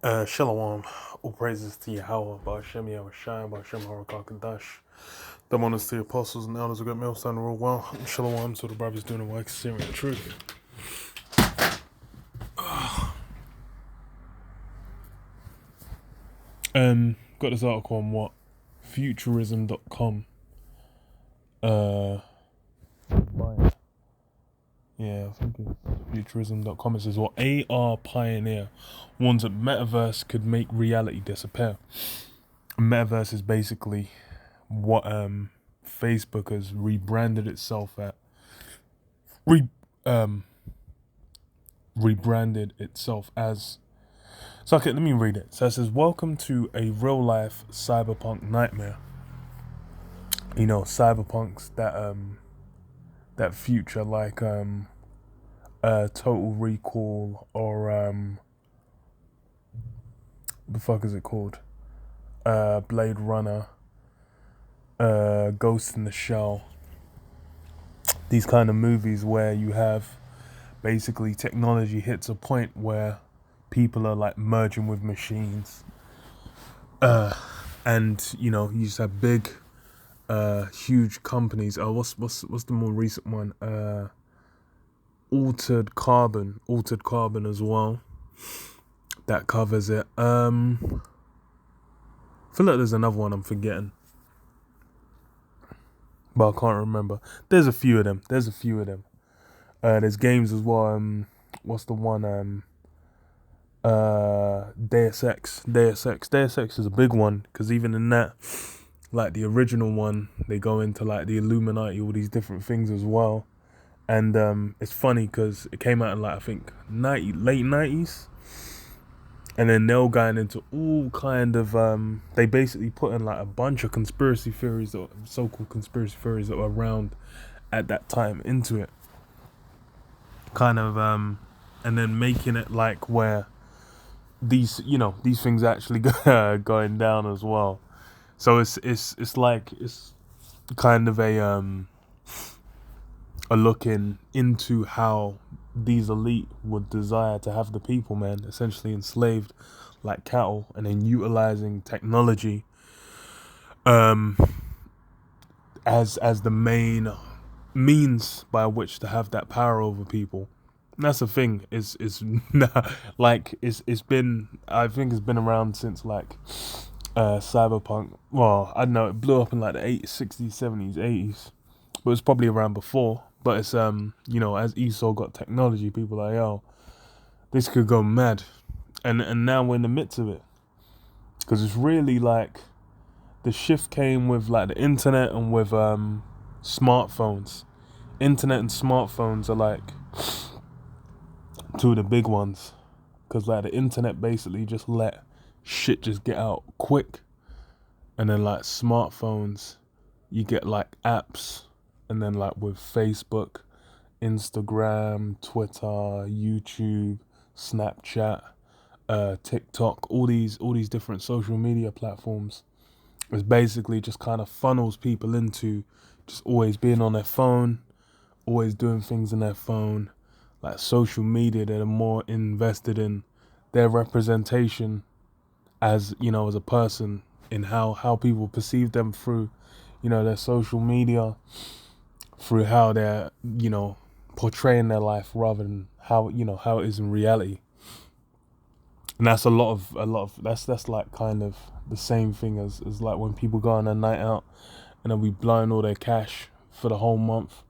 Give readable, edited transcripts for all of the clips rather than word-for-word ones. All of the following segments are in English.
Shalom, all praises to Yahweh, Ba'ashem Yahushai, Ba'ashem Harakakadash. The honors to the apostles and elders of Great Millstone rule well. And Shalom to the brothers doing the work, searing the truth. Got this article on what? Futurism.com. Yeah, I think it's futurism.com. It says what AR pioneer warns that metaverse could make reality disappear. Metaverse is basically what Facebook has rebranded itself at. Rebranded itself as. So okay, let me read it. So it says, "Welcome to a real life cyberpunk nightmare." You know, cyberpunks that future like Total Recall or the fuck is it called? Blade Runner, Ghost in the Shell. These kind of movies where you have basically technology hits a point where people are like merging with machines, and you know you just have big, huge companies. Oh, what's the more recent one? Altered Carbon as well. That covers it. I feel like there's another one I'm forgetting, but I can't remember. There's a few of them. There's games as well. What's the one? Deus Ex is a big one because even in that, like the original one, they go into like the Illuminati, all these different things as well. And it's funny because it came out in like I think late 90s, and then they're going into all kind of they basically put in like a bunch of conspiracy theories or so-called conspiracy theories that were around at that time into it, kind of and then making it like where these things actually going down as well. So it's like it's kind of a looking into how these elite would desire to have the people, man, essentially enslaved like cattle, and then utilizing technology as the main means by which to have that power over people. And that's the thing. Is like it's been, I think it's been around since like cyberpunk. Well, I don't know, it blew up in like the 80s, 60s, 70s, 80s, but it's probably around before. But it's as Esau got technology, people are like, yo, this could go mad, and now we're in the midst of it because it's really like the shift came with like the internet and with smartphones. Internet and smartphones are like two of the big ones because like the internet basically just let shit just get out quick, and then like smartphones, you get like apps, and then like with Facebook, Instagram, Twitter, YouTube, Snapchat, TikTok, all these different social media platforms. It's basically just kind of funnels people into just always being on their phone, always doing things in their phone. Like social media, they're more invested in their representation as as a person, in how people perceive them through their social media, through how they're portraying their life rather than how it is in reality. And that's that's like kind of the same thing as like when people go on a night out and then we blowing all their cash for the whole month,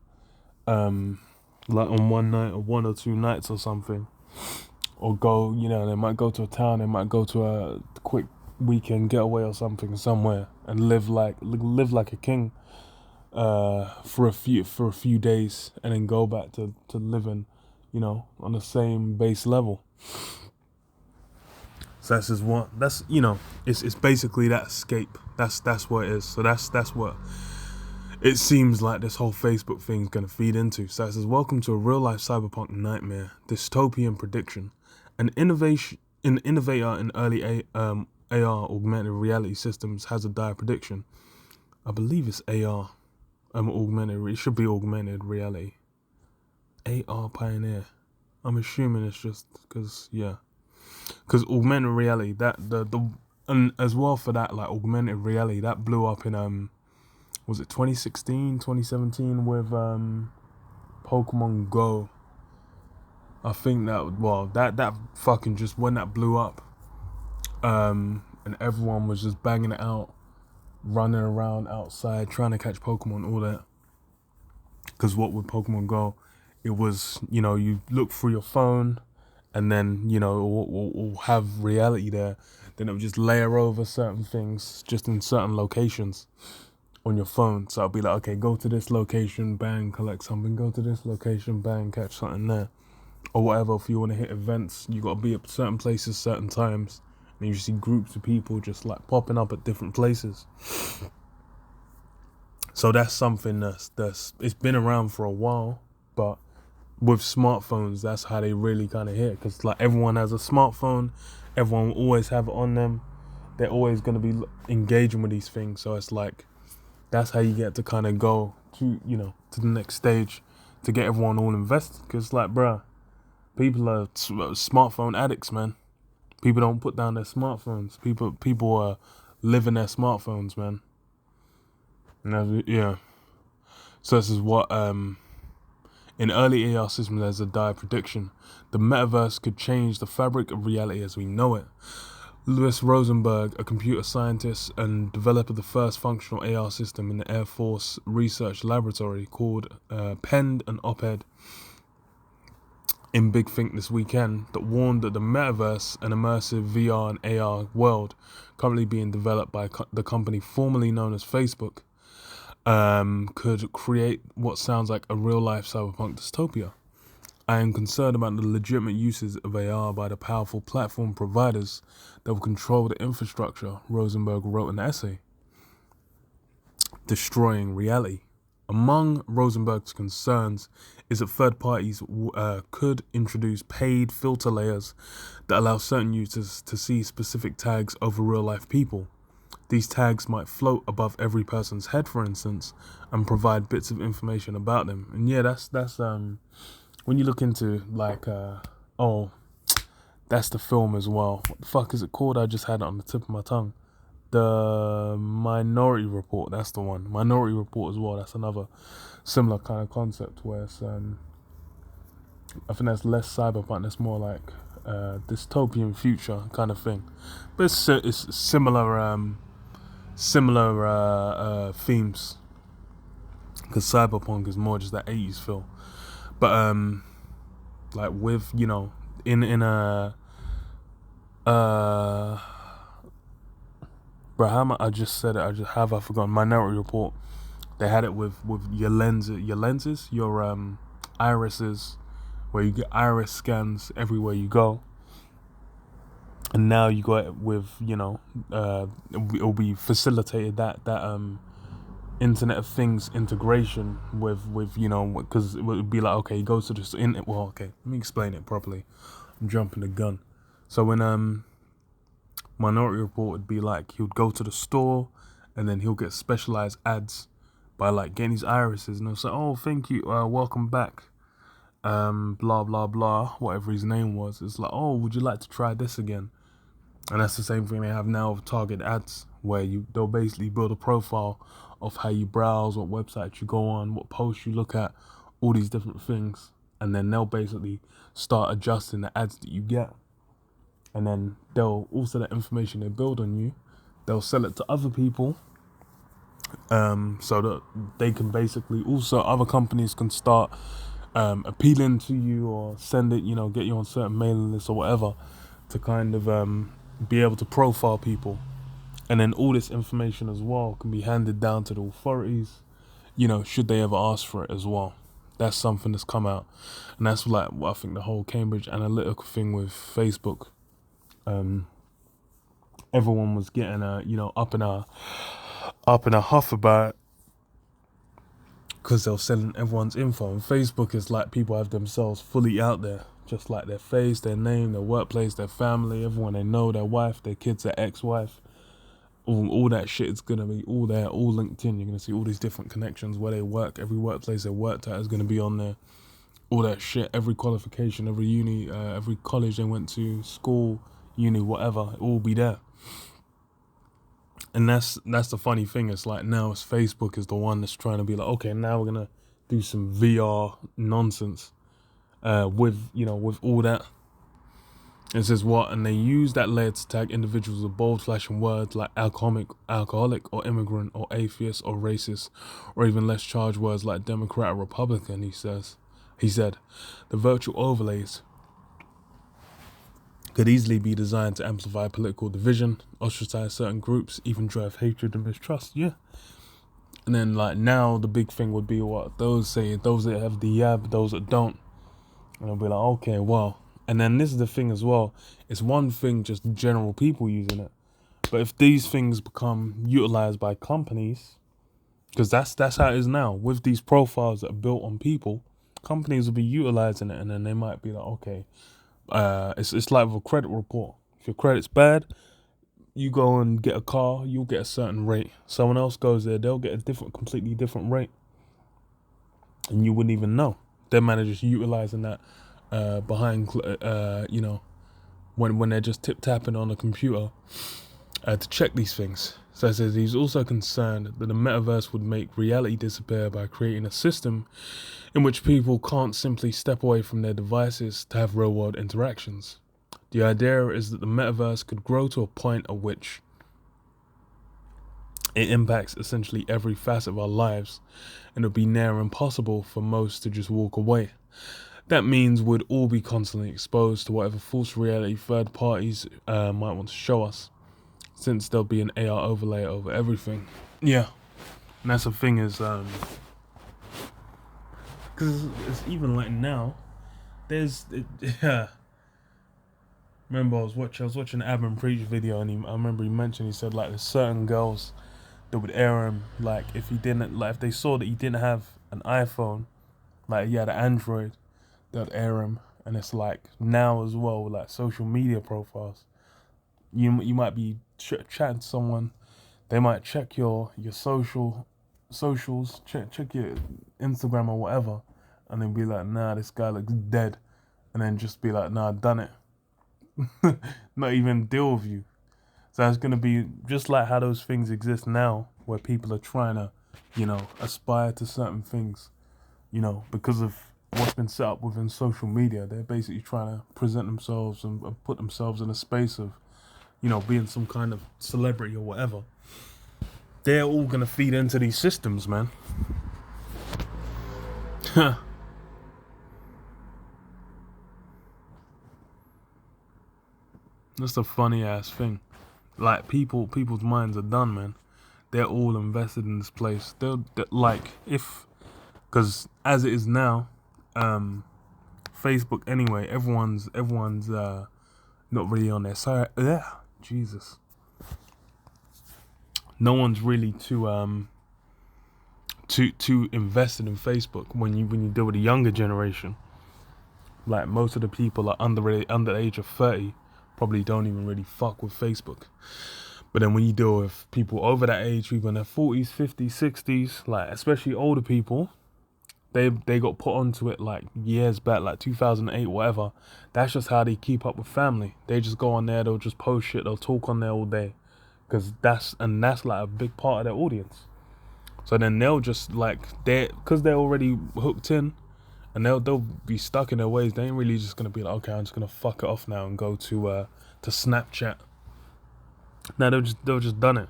like on one night or one or two nights or something, or go they might go to a town, they might go to a quick weekend getaway or something somewhere and live like a king for a few days, and then go back to living on the same base level. So that's just one. That's it's basically that escape. That's what it is. So that's what it seems like this whole Facebook thing is gonna feed into. So it says, "Welcome to a real life cyberpunk nightmare, dystopian prediction. An innovator in early AR augmented reality systems has a dire prediction. I believe it's AR. Augmented. It should be augmented reality. AR pioneer. I'm assuming it's just because Because augmented reality, that the and as well for that, like augmented reality, that blew up in was it 2016, 2017 with Pokemon Go. I think that fucking just when that blew up, and everyone was just banging it out, running around outside trying to catch Pokemon, all that. Because what with Pokemon Go, it was, you look through your phone, and then or have reality there. Then it would just layer over certain things just in certain locations on your phone. So I'll be like, okay, go to this location, bang, collect something. Go to this location, bang, catch something there, or whatever. If you want to hit events, you got to be at certain places, certain times. And you see groups of people just like popping up at different places. So that's something that's it's been around for a while, but with smartphones, that's how they really kind of hit. Because like everyone has a smartphone, everyone will always have it on them. They're always going to be engaging with these things. So it's like that's how you get to kind of go to to the next stage, to get everyone all invested. Because like, bruh, people are smartphone addicts, man. People don't put down their smartphones. People are living their smartphones, man. And yeah. So this is what in early AR systems, there's a dire prediction. The metaverse could change the fabric of reality as we know it. Louis Rosenberg, a computer scientist and developer of the first functional AR system in the Air Force Research Laboratory, penned an op-ed in Big Think this weekend that warned that the metaverse, an immersive VR and AR world currently being developed by the company formerly known as Facebook, could create what sounds like a real-life cyberpunk dystopia. I am concerned about the legitimate uses of AR by the powerful platform providers that will control the infrastructure, Rosenberg wrote in an essay. Destroying reality. Among Rosenberg's concerns is that third parties could introduce paid filter layers that allow certain users to see specific tags over real-life people. These tags might float above every person's head, for instance, and provide bits of information about them. And yeah, that's when you look into like that's the film as well. What the fuck is it called? I just had it on the tip of my tongue. The Minority Report, that's the one. Minority Report as well, that's another similar kind of concept where it's I think that's less cyberpunk, that's more like dystopian future kind of thing. But it's similar themes, because cyberpunk is more just that 80s feel. But like with in a I just said it. I forgotten. Minority Report. They had it with your lenses, your irises, where you get iris scans everywhere you go. And now you got it with it'll be facilitated that Internet of Things integration with because it would be like, okay, you go to this okay, let me explain it properly. I'm jumping the gun. So when Minority Report would be like, he would go to the store and then he'll get specialized ads by like getting his irises, and they'll say, oh, thank you, welcome back, blah blah blah, whatever his name was. It's like, oh, would you like to try this again? And that's the same thing they have now with target ads, where they'll basically build a profile of how you browse, what websites you go on, what posts you look at, all these different things, and then they'll basically start adjusting the ads that you get. And then they'll also, that information they build on you, they'll sell it to other people, so that they can basically also, other companies can start appealing to you or send it, get you on certain mailing lists or whatever, to kind of be able to profile people. And then all this information as well can be handed down to the authorities, should they ever ask for it as well. That's something that's come out. And that's like what I think the whole Cambridge Analytica thing with Facebook. Everyone was getting up in a huff about it, because they're selling everyone's info. And Facebook is like, people have themselves fully out there, just like their face, their name, their workplace, their family, everyone they know, their wife, their kids, their ex-wife. All that shit is going to be all there, all linked in. You're going to see all these different connections, where they work, every workplace they worked at is going to be on there. All that shit, every qualification, every uni, every college they went to, school, uni, whatever, it will be there. And that's the funny thing. It's like now it's Facebook is the one that's trying to be like, okay, now we're gonna do some VR nonsense, with all that. It says what, and they use that layer to tag individuals with bold flashing words like alcoholic or immigrant or atheist or racist, or even less charged words like Democrat or Republican. He said, the virtual overlays could easily be designed to amplify political division, ostracize certain groups, even drive hatred and mistrust. Yeah. And then like now the big thing would be what those that have the yab, those that don't. And I'll be like, okay, well. And then this is the thing as well. It's one thing just general people using it. But if these things become utilized by companies, because that's how it is now, with these profiles that are built on people, companies will be utilizing it, and then they might be like, okay, it's like with a credit report. If your credit's bad, you go and get a car, you'll get a certain rate. Someone else goes there, they'll get a completely different rate, and you wouldn't even know. Their manager's utilizing that behind, when they're just tip-tapping on a computer to check these things. So it says he's also concerned that the metaverse would make reality disappear by creating a system in which people can't simply step away from their devices to have real-world interactions. The idea is that the metaverse could grow to a point at which it impacts essentially every facet of our lives, and it would be near impossible for most to just walk away. That means we'd all be constantly exposed to whatever false reality third parties might want to show us, since there'll be an AR overlay over everything. Yeah, and that's the thing is, because it's even like now, remember I was watching Adam Preach video, and I remember he mentioned, he said like there's certain girls that would air him, like if they saw that he didn't have an iPhone, like he had an Android, they'd air him. And it's like now as well, with like social media profiles, you might be chatting to someone, they might check your socials, check your Instagram or whatever, and then be like, nah, this guy looks dead, and then just be like, nah, I've done it. Not even deal with you. So it's gonna be just like how those things exist now, where people are trying to, aspire to certain things, because of what's been set up within social media. They're basically trying to present themselves and put themselves in a space of, being some kind of celebrity or whatever. They're all gonna feed into these systems, man. That's a funny ass thing. Like people's minds are done, man. They're all invested in this place. Because as it is now, Facebook anyway, everyone's not really on their side. Yeah, Jesus. No one's really too invested in Facebook when you deal with the younger generation. Like most of the people are under the age of 30, probably don't even really fuck with Facebook. But then when you deal with people over that age, people in their 40s, 50s, 60s, like especially older people, they got put onto it like years back, like 2008, whatever. That's just how they keep up with family. They just go on there, they'll just post shit, they'll talk on there all day, because that's like a big part of their audience. So then they'll just because they're already hooked in, and they'll be stuck in their ways. They ain't really just gonna be like, okay, I'm just gonna fuck it off now and go to Snapchat. No, they'll just done it.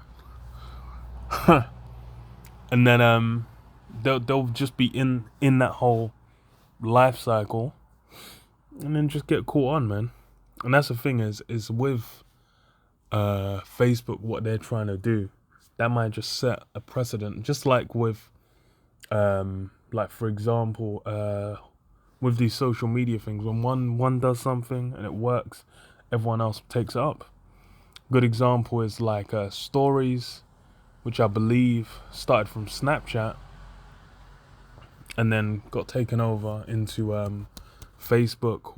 And then they'll just be in that whole life cycle, and then just get caught on, man. And that's the thing is with Facebook, what they're trying to do, that might just set a precedent, just like with for example, with these social media things, when one does something and it works, everyone else takes it up. Good example is like stories, which I believe started from Snapchat and then got taken over into Facebook,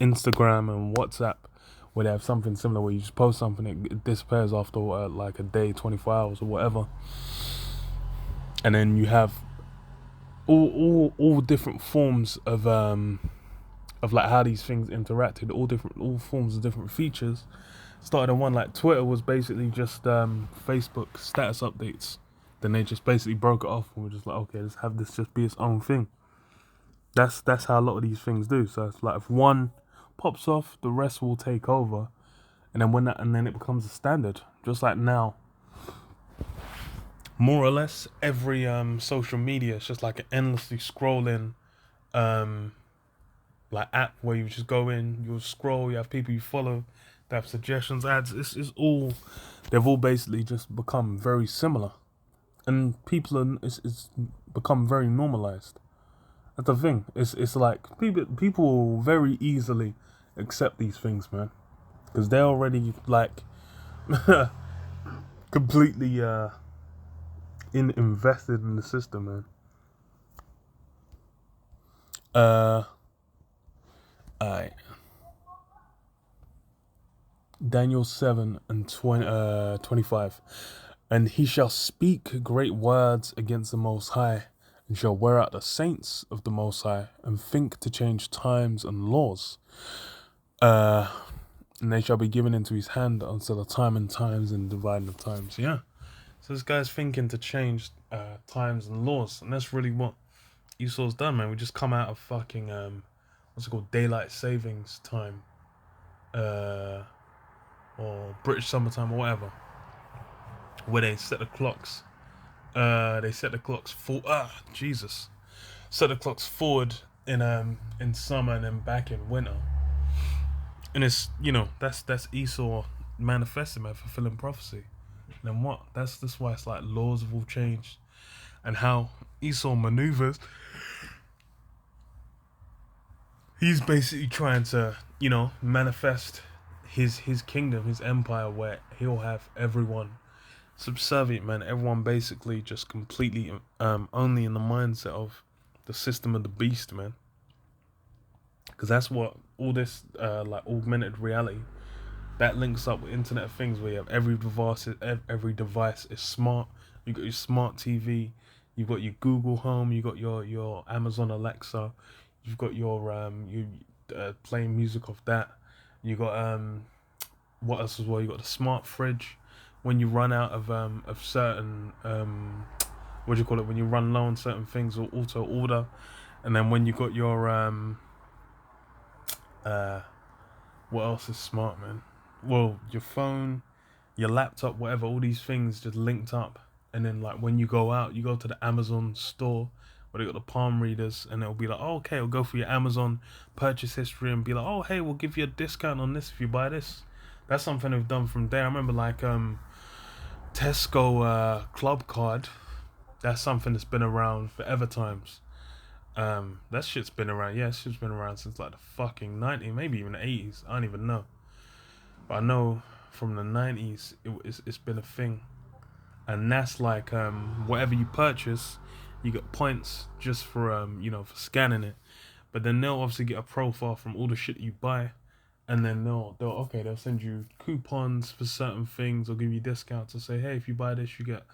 Instagram and WhatsApp, where they have something similar where you just post something, it disappears after like a day, 24 hours or whatever. And then you have all different forms of of like how these things interacted, all forms of different features. Started on one like Twitter was basically just Facebook status updates. Then they just basically broke it off and were just like, okay, let's have this just be its own thing. That's how a lot of these things do. So it's like if one pops off, the rest will take over, and then it becomes a standard. Just like now, more or less every social media is just like an endlessly scrolling um like app where you just go in, you'll scroll, you have people you follow, they have suggestions, ads. It's all they've all basically just become very similar, and it's become very normalized. That's the thing. It's like people will very easily accept these things, man, because they're already like completely invested in the system, man. Uh, alright. Daniel 7 and 25. And he shall speak great words against the Most High, and shall wear out the saints of the Most High, and think to change times and laws. Uh, and they shall be given into his hand until the time and times and dividing of times. Yeah. So this guy's thinking to change times and laws, and that's really what Esau's done, man. We just come out of fucking what's it called, daylight savings time, or British summertime or whatever, where they set the clocks. They set the clocks for Jesus, set the clocks forward in summer and then back in winter, and it's that's Esau manifesting, man, fulfilling prophecy. And then what? That's why it's like laws have all changed, and how Esau maneuvers. He's basically trying to manifest his kingdom, his empire, where he'll have everyone subservient, man. Everyone basically just completely only in the mindset of the system of the beast, man. Because that's what all this like augmented reality that links up with Internet of Things, where you have every device is smart. You got your smart TV, you've got your Google Home, you got your Amazon Alexa, you've got your you playing music off that. You got what else as well? You got the smart fridge. When you run out of certain what do you call it? When you run low on certain things, will auto order. And then when you got your what else is smart, man? Well, your phone, your laptop, whatever, all these things just linked up. And then like when you go out, you go to the Amazon store where they got the palm readers, and it'll be like, oh, okay, it'll go for your Amazon purchase history and be like, oh, hey, we'll give you a discount on this if you buy this. That's something they've done from there. I remember like Tesco club card. That's something that's been around forever times. That shit's been around. Yeah, that shit's been around since like the fucking 90s, maybe even the 80s. I don't even know. But I know from the 90s, it's been a thing. And that's like whatever you purchase, you get points just for for scanning it. But then they'll obviously get a profile from all the shit you buy, and then they'll send you coupons for certain things. They'll give you discounts and say, hey, if you buy this, you get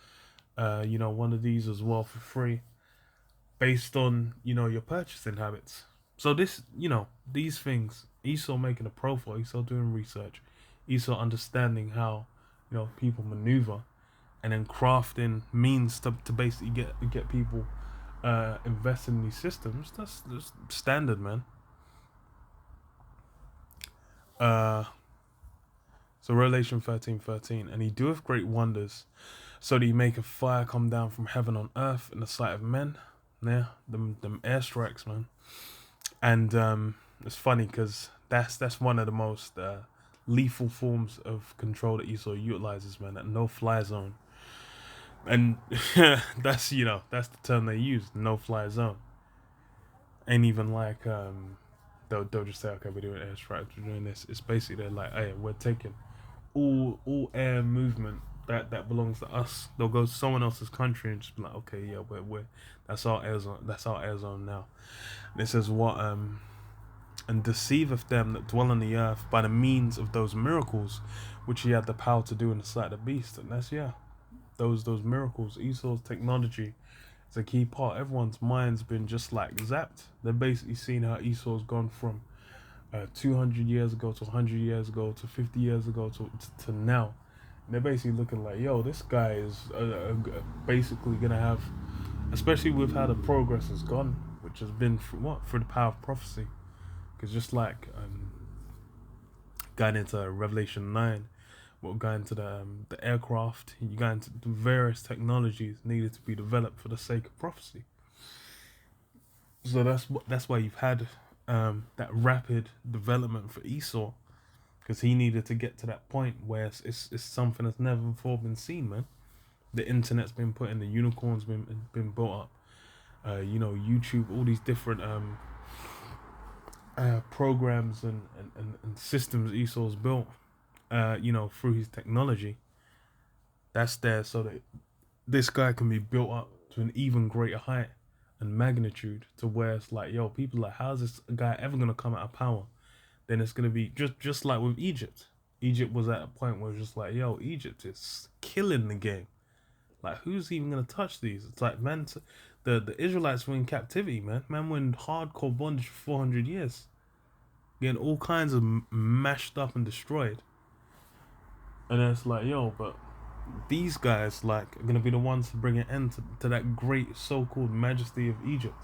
one of these as well for free, based on your purchasing habits. So these things, Esau making a profile, Esau doing research, Esau understanding how people maneuver, and then crafting means to basically get people invested in these systems. That's standard, man. So Revelation 13:13, and he doeth great wonders, so that he maketh fire come down from heaven on earth in the sight of men. Yeah, them airstrikes, man. And it's funny because that's one of the most lethal forms of control that Esau utilizes, man. That no-fly zone, and that's that's the term they use, no-fly zone. Ain't even like they'll just say, okay, we're doing airstrikes, we're doing this. It's basically they're like, hey, we're taking all air movement that belongs to us. They'll go to someone else's country and just be like, okay, yeah, we're that's our air zone. That's our air zone now. And it says what and deceiveth them that dwell on the earth by the means of those miracles which he had the power to do in the sight of the beast. And that's those miracles. Esau's technology is a key part. Everyone's mind's been just like zapped. They're basically seeing how Esau's gone from 200 years ago to 100 years ago to 50 years ago to now. And they're basically looking like, yo, this guy is basically gonna have, especially with how the progress has gone, which has been through the power of prophecy. Because just like going into Revelation 9, we'll go into the aircraft, you got into the various technologies needed to be developed for the sake of prophecy. So that's why you've had that rapid development for Esau, because he needed to get to that point where it's something that's never before been seen, man. The internet's been put in, the unicorns been built up. YouTube, all these different programs and systems Esau's built, through his technology. That's there so that this guy can be built up to an even greater height and magnitude, to where it's like, yo, people are like, how's this guy ever gonna come out of power? Then it's gonna be just like with Egypt. Egypt was at a point where it's just like, yo, Egypt is killing the game. Like, who's even gonna touch these? It's like, man, the Israelites were in captivity, man. Man were in hardcore bondage for 400 years, getting all kinds of mashed up and destroyed. And then it's like, yo, but these guys like are gonna be the ones to bring an end to that great so-called majesty of Egypt.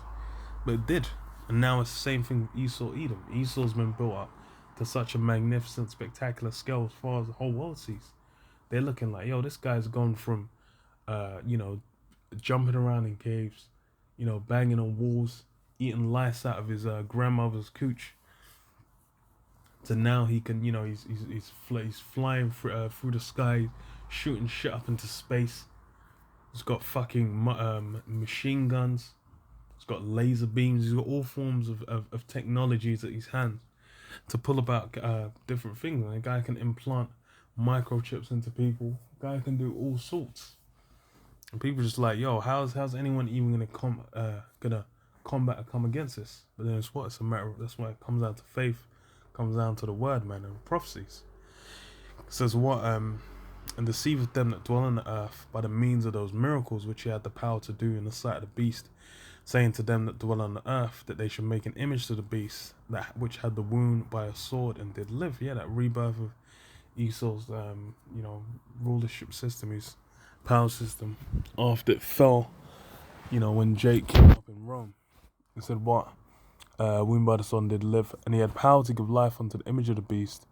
But it did. And now it's the same thing with Esau, Edom. Esau's been built up to such a magnificent, spectacular scale as far as the whole world sees. They're looking like, yo, this guy's gone from jumping around in caves, banging on walls, eating lice out of his grandmother's cooch, to now he can, he's flying through the sky, shooting shit up into space. He's got fucking machine guns. He's got laser beams. He's got all forms of technologies at his hands to pull about different things. And a guy can implant microchips into people. A guy can do all sorts. And people just like, yo, how's anyone even gonna combat or come against this? But then it's a matter of, that's why it comes down to faith, comes down to the word, man, and prophecies. It says what and deceiveth them that dwell on the earth by the means of those miracles which he had the power to do in the sight of the beast, saying to them that dwell on the earth that they should make an image to the beast, that which had the wound by a sword and did live. Yeah, that rebirth of Esau's rulership system, his power system, after it fell, when Jake came up in Rome. It said what? Wound by the sword did live, and he had power to give life unto the image of the beast,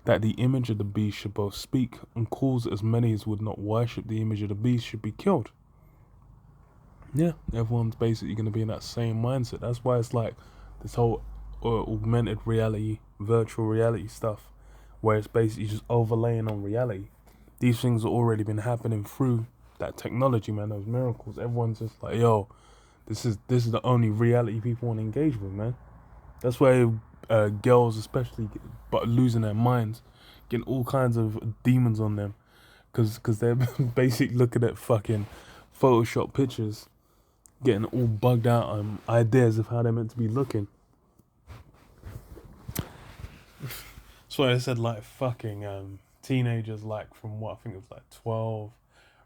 that the image of the beast should both speak and cause as many as would not worship the image of the beast should be killed. Yeah, everyone's basically going to be in that same mindset. That's why it's like this whole augmented reality, virtual reality stuff, where it's basically just overlaying on reality. These things have already been happening through that technology, man, those miracles. Everyone's just like, yo, this is the only reality people want to engage with, man. That's why girls especially but losing their minds, getting all kinds of demons on them, because they're basically looking at fucking Photoshop pictures, getting all bugged out on ideas of how they're meant to be looking. That's why I said, like, fucking teenagers, like, from what I think it was like 12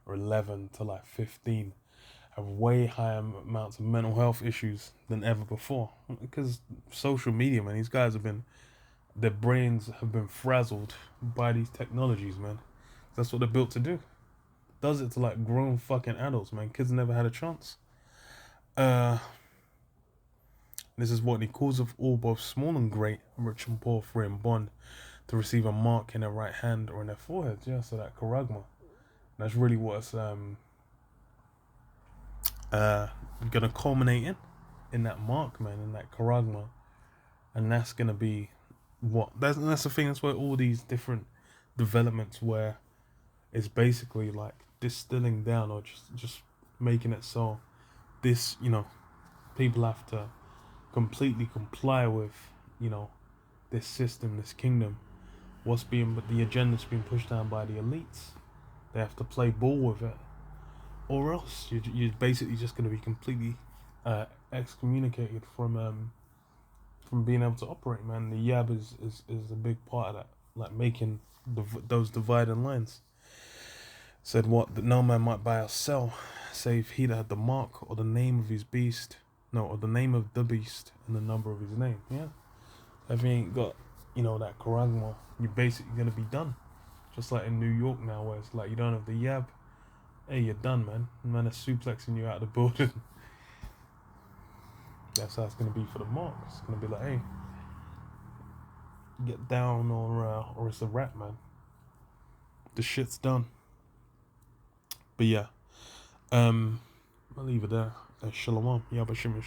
or 11 to like 15, have way higher amounts of mental health issues than ever before, because social media, man. These guys their brains have been frazzled by these technologies, man. That's what they're built to do. Does it to like grown fucking adults, man. Kids never had a chance. This is what he calls of all, both small and great, rich and poor, free and bond, to receive a mark in their right hand or in their foreheads. Yeah, so that charagma. That's really what's gonna culminate in that mark, man, in that charagma. And that's gonna be that's the thing. That's where all these different developments, where it's basically like distilling down, or just making it so this, people have to completely comply with, this system, this kingdom. The agenda's being pushed down by the elites. They have to play ball with it, or else you're basically just going to be completely excommunicated from being able to operate, man. The Yab is a big part of that, like making those dividing lines. Said what? That no man might buy or sell, save he that had the mark or the name of his beast, or the name of the beast and the number of his name. Yeah, If you ain't got, that charisma, you're basically gonna be done. Just like in New York now, where it's like you don't have the yab. Hey, you're done, man. Man is suplexing you out of the building. That's how it's gonna be for the mark. It's gonna be like, hey, get down, or it's a wrap, man. The shit's done. But yeah, I'll leave it there. Shalom. Yeah, but Shalom.